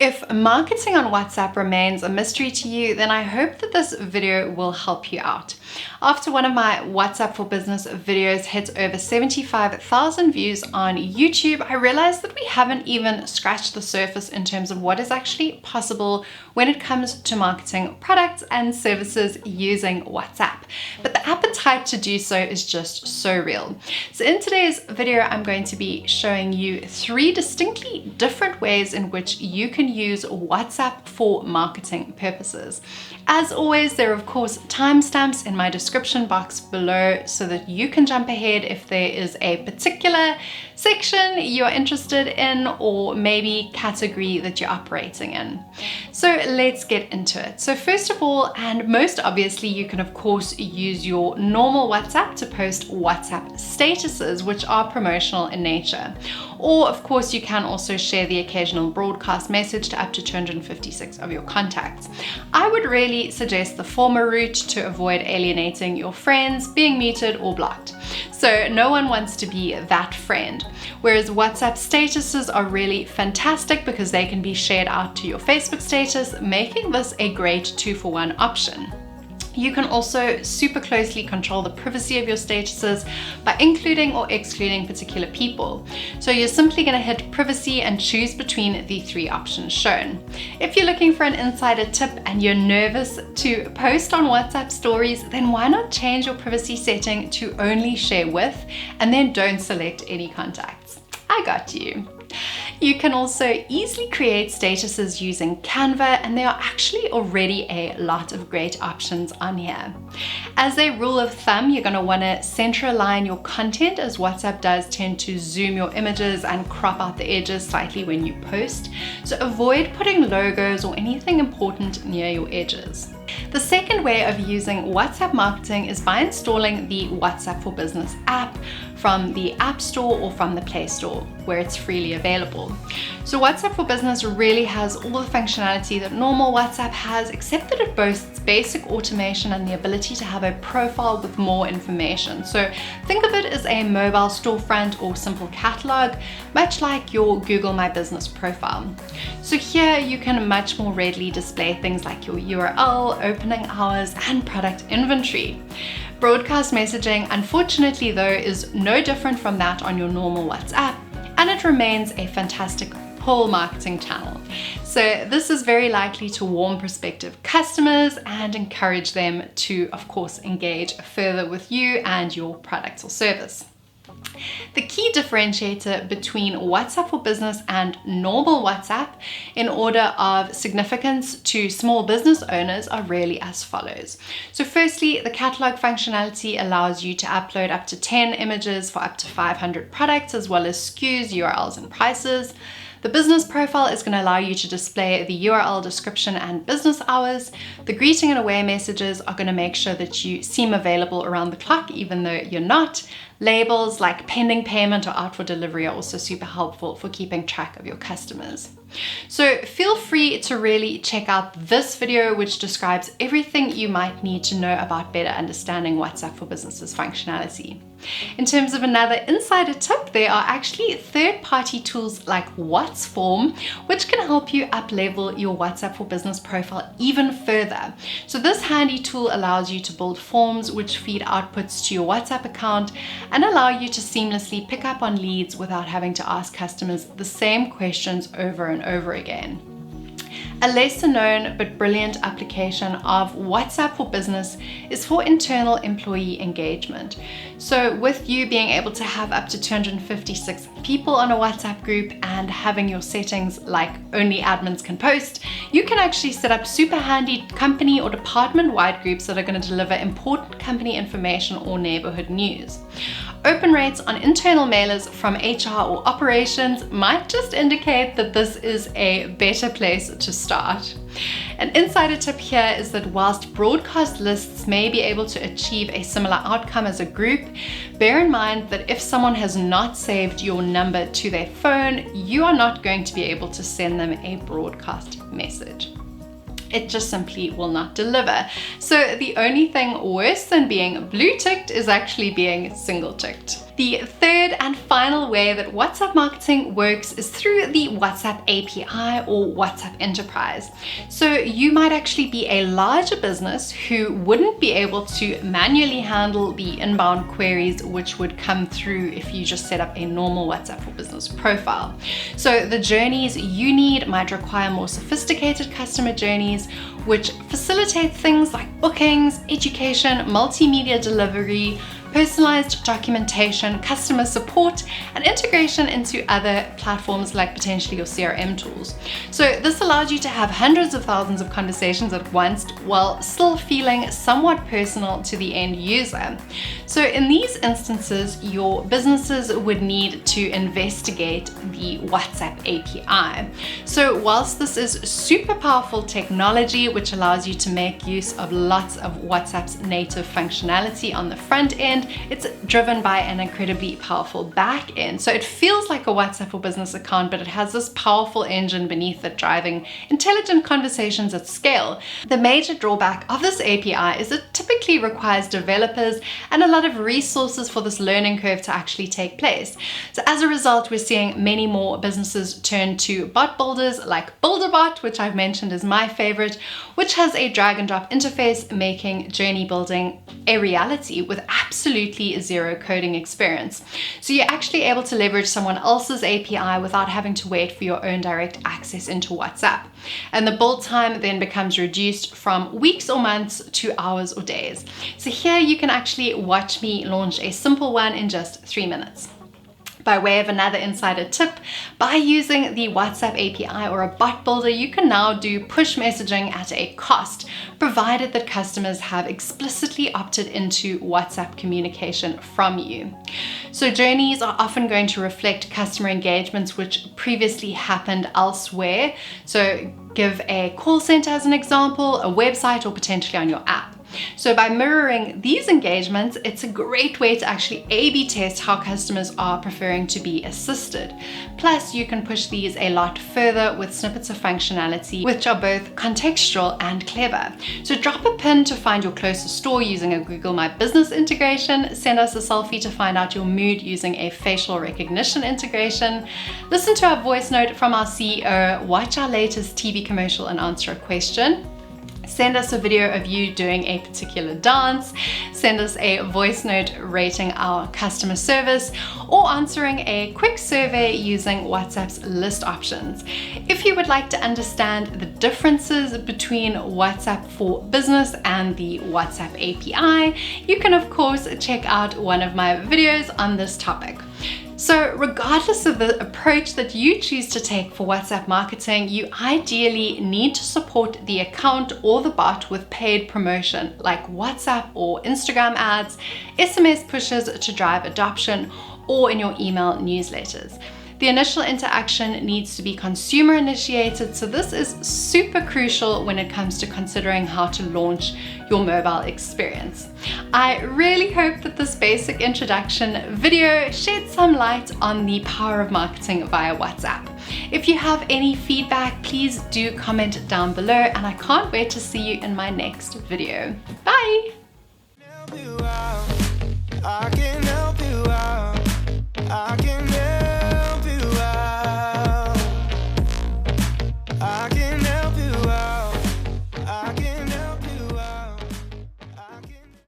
If marketing on WhatsApp remains a mystery to you, then I hope that this video will help you out. After one of my WhatsApp for Business videos hit over 75,000 views on YouTube, I realized that we haven't even scratched the surface in terms of what is actually possible when it comes to marketing products and services using WhatsApp. But the appetite to do so is just so real. So in today's video, I'm going to be showing you 3 distinctly different ways in which you can use WhatsApp for marketing purposes. As always, there are of course timestamps in my description box below so that you can jump ahead if there is a particular section you're interested in or maybe category that you're operating in. So let's get into it. So first of all, and most obviously, you can of course use your normal WhatsApp to post WhatsApp statuses, which are promotional in nature. Or of course, you can also share the occasional broadcast message to up to 256 of your contacts. I would really suggest the former route to avoid alienating your friends, being muted or blocked. So no one wants to be that friend. Whereas WhatsApp statuses are really fantastic because they can be shared out to your Facebook status, making this a great 2-for-1 option. You can also super closely control the privacy of your statuses by including or excluding particular people. So you're simply going to hit privacy and choose between the 3 options shown. If you're looking for an insider tip and you're nervous to post on WhatsApp stories, then why not change your privacy setting to only share with and then don't select any contacts. I got you. You can also easily create statuses using Canva, and there are actually already a lot of great options on here. As a rule of thumb, you're going to want to center align your content, as WhatsApp does tend to zoom your images and crop out the edges slightly when you post. So avoid putting logos or anything important near your edges. The second way of using WhatsApp marketing is by installing the WhatsApp for Business app from the App Store or from the Play Store, where it's freely available. So WhatsApp for Business really has all the functionality that normal WhatsApp has, except that it boasts basic automation and the ability to have a profile with more information. So think of it as a mobile storefront or simple catalog, much like your Google My Business profile. So here you can much more readily display things like your URL, opening hours, and product inventory. Broadcast messaging, unfortunately though, is no different from that on your normal WhatsApp, and it remains a fantastic pull marketing channel. So this is very likely to warm prospective customers and encourage them to, of course, engage further with you and your product or service. The key differentiator between WhatsApp for Business and normal WhatsApp in order of significance to small business owners are really as follows. So firstly, the catalog functionality allows you to upload up to 10 images for up to 500 products, as well as SKUs, URLs, and prices. The business profile is going to allow you to display the URL description and business hours. The greeting and away messages are going to make sure that you seem available around the clock, even though you're not. Labels like pending payment or out for delivery are also super helpful for keeping track of your customers. So feel free to really check out this video, which describes everything you might need to know about better understanding WhatsApp for Business's functionality. In terms of another insider tip, there are actually third-party tools like WhatsForm, which can help you up-level your WhatsApp for Business profile even further. So this handy tool allows you to build forms which feed outputs to your WhatsApp account and allow you to seamlessly pick up on leads without having to ask customers the same questions over and over again. A lesser known but brilliant application of WhatsApp for Business is for internal employee engagement. So with you being able to have up to 256 people on a WhatsApp group and having your settings like only admins can post, you can actually set up super handy company or department-wide groups that are going to deliver important company information or neighborhood news. Open rates on internal mailers from HR or operations might just indicate that this is a better place to start. An insider tip here is that whilst broadcast lists may be able to achieve a similar outcome as a group, bear in mind that if someone has not saved your number to their phone, you are not going to be able to send them a broadcast message. It just simply will not deliver. So the only thing worse than being blue ticked is actually being single ticked. The third and final way that WhatsApp marketing works is through the WhatsApp API or WhatsApp Enterprise. So you might actually be a larger business who wouldn't be able to manually handle the inbound queries which would come through if you just set up a normal WhatsApp for Business profile. So the journeys you need might require more sophisticated customer journeys, which facilitate things like bookings, education, multimedia delivery, personalized documentation, customer support, and integration into other platforms like potentially your CRM tools. So this allows you to have hundreds of thousands of conversations at once while still feeling somewhat personal to the end user. So in these instances, your businesses would need to investigate the WhatsApp API. So whilst this is super powerful technology which allows you to make use of lots of WhatsApp's native functionality on the front end, it's driven by an incredibly powerful back end. So it feels like a WhatsApp for Business account, but it has this powerful engine beneath it driving intelligent conversations at scale. The major drawback of this API is it typically requires developers and a lot of resources for this learning curve to actually take place. So as a result, we're seeing many more businesses turn to bot builders like BuilderBot, which I've mentioned is my favorite, which has a drag and drop interface, making journey building a reality with absolutely zero coding experience. So you're actually able to leverage someone else's API without having to wait for your own direct access into WhatsApp. And the build time then becomes reduced from weeks or months to hours or days. So here you can actually watch me launch a simple one in just 3 minutes. By way of another insider tip, by using the WhatsApp API or a bot builder, you can now do push messaging at a cost, provided that customers have explicitly opted into WhatsApp communication from you. So journeys are often going to reflect customer engagements which previously happened elsewhere. So give a call center as an example, a website, or potentially on your app. So by mirroring these engagements, it's a great way to actually A/B test how customers are preferring to be assisted. Plus, you can push these a lot further with snippets of functionality, which are both contextual and clever. So drop a pin to find your closest store using a Google My Business integration, send us a selfie to find out your mood using a facial recognition integration, listen to our voice note from our CEO, watch our latest TV commercial and answer a question, send us a video of you doing a particular dance, send us a voice note rating our customer service, or answering a quick survey using WhatsApp's list options. If you would like to understand the differences between WhatsApp for Business and the WhatsApp API, you can of course check out one of my videos on this topic. So regardless of the approach that you choose to take for WhatsApp marketing, you ideally need to support the account or the bot with paid promotion like WhatsApp or Instagram ads, SMS pushes to drive adoption, or in your email newsletters. The initial interaction needs to be consumer initiated, so this is super crucial when it comes to considering how to launch your mobile experience. I really hope that this basic introduction video shed some light on the power of marketing via WhatsApp. If you have any feedback, please do comment down below, and I can't wait to see you in my next video. Bye!